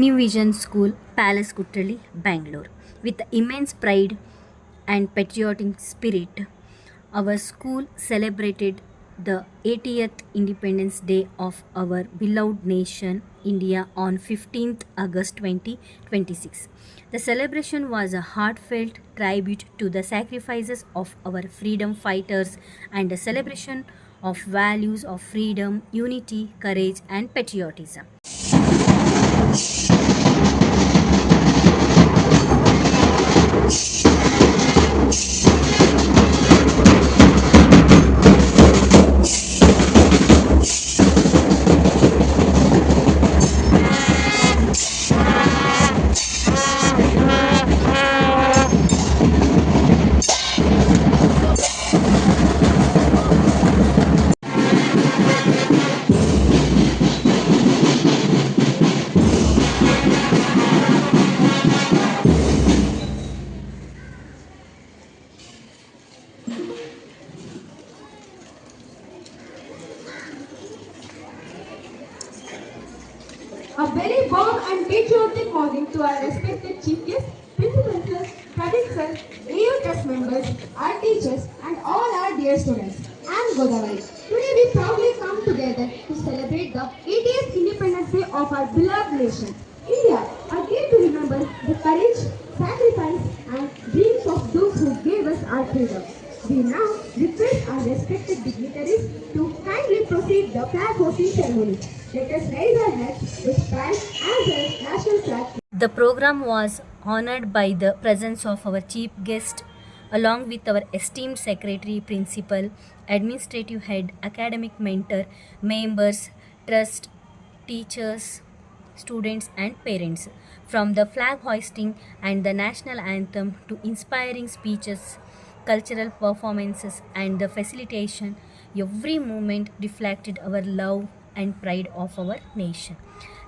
New Vision School, Palace Kutali, Bangalore. With immense pride and patriotic spirit, our school celebrated the 80th Independence Day of our beloved nation, India, on 15th August 2026. The celebration was a heartfelt tribute to the sacrifices of our freedom fighters and a celebration of values of freedom, unity, courage, and patriotism. A very warm and patriotic morning to our respected chief guests, principals, cadets, AU trust members, our teachers, and all our dear students. I am Godavari. Today we proudly come together to celebrate the 80th Independence Day of our beloved nation, India. Again to remember the courage, sacrifice, and dreams of those who gave us our freedom. We now request our respected dignitaries to kindly proceed the flag hosting ceremony. Let us raise our hands with pride as a national flag. The program was honored by the presence of our chief guest along with our esteemed secretary, principal, administrative head, academic mentor, members, trust, teachers, students and parents. From the flag hoisting and the national anthem to inspiring speeches, cultural performances and the facilitation, every moment reflected our love and pride of our nation.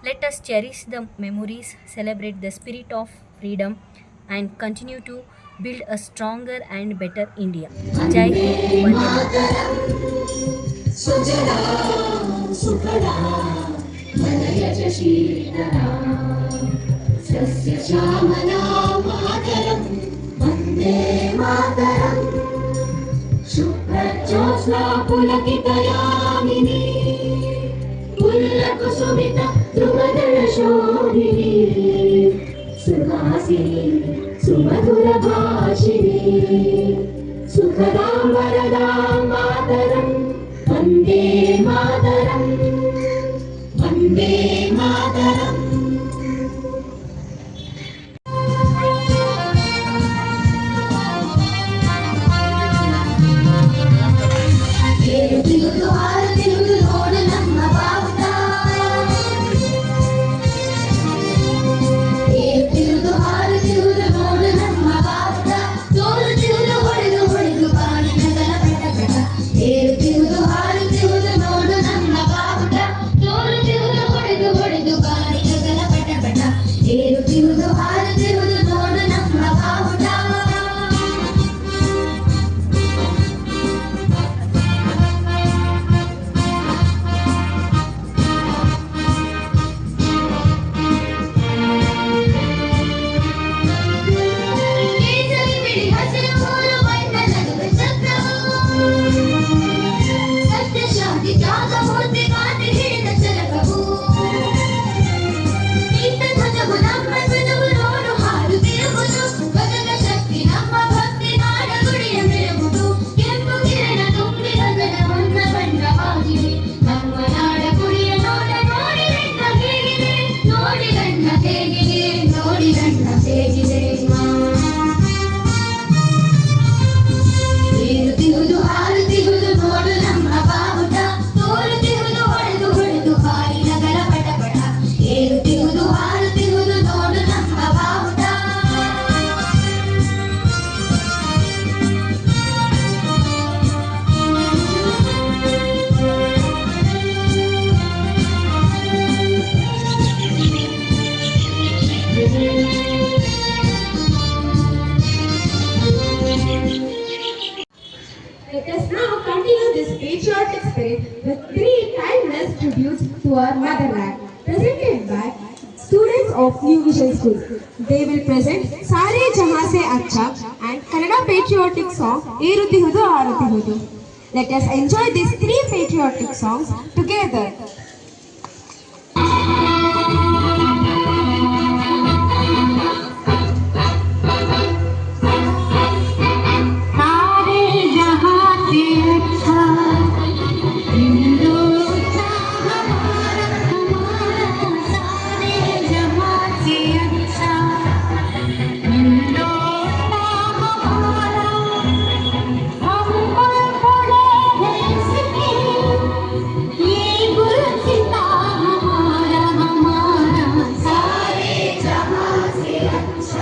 Let us cherish the memories, celebrate the spirit of freedom, and continue to build a stronger and better India. Jai Hind, Vande Mataram. सुजलां सुफलां मलयज शीतलां सस्यश्यामलां मातरं वन्दे मातरम् शुभ्रज्योत्स्ना पुलकितयामिनी पुल्लकुसुमिता ध्रुवदलशोभिनी सुहासिनी सुमधुरभाषिणी सुखदां वरदां मातरं वन्दे मातरं Vande Mataram Let us now continue this patriotic spirit with three timeless tributes to our motherland, presented by students. students of New Vision School. They will present Sare Jahan Se Acha and Kannada patriotic song Eruti Hudu Aruti Hudu. Let us enjoy these three patriotic songs together. सारे जहां से अच्छा हिंदुस्तान हमारा हमारा सारे जहां से अच्छा हिंदुस्तान हमारा हम पर पड़े हैं इसके ये गुलसिता हमारा हमारा सारे जहां से अच्छा